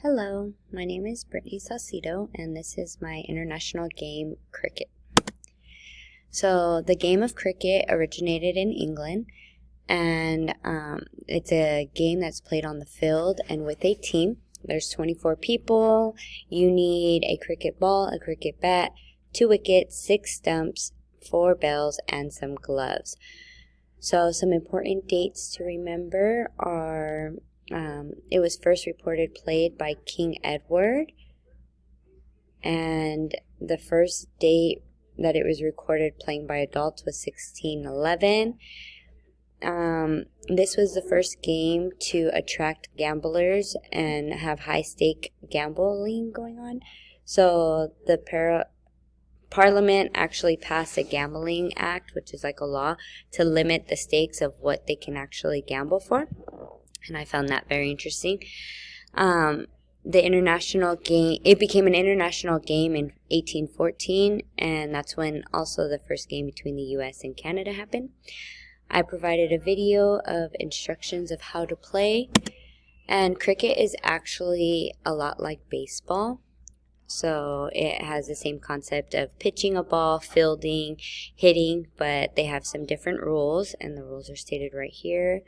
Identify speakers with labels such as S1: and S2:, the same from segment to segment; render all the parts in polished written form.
S1: Hello, my name is Brittany Saucedo, and this is my international game, cricket. So the game of cricket originated in England, and it's a game that's played on the field and with a team. There's 24 people. You need a cricket ball, a cricket bat, 2 wickets, 6 stumps, 4 bells, and some gloves. So some important dates to remember are it was first reported played by King Edward, and the first date that it was recorded playing by adults was 1611. This was the first game to attract gamblers and have high-stake gambling going on. So the Parliament actually passed a gambling act, which is like a law, to limit the stakes of what they can actually gamble for. And I found that very interesting. The international game, it became an international game in 1814, and that's when also the first game between the U.S. and Canada happened. I provided a video of instructions of how to play, and cricket is actually a lot like baseball. So it has the same concept of pitching a ball, fielding, hitting, but they have some different rules, and the rules are stated right here.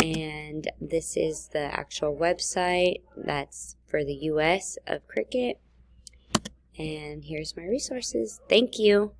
S1: And this is the actual website that's for the US of cricket. And here's my resources. Thank you.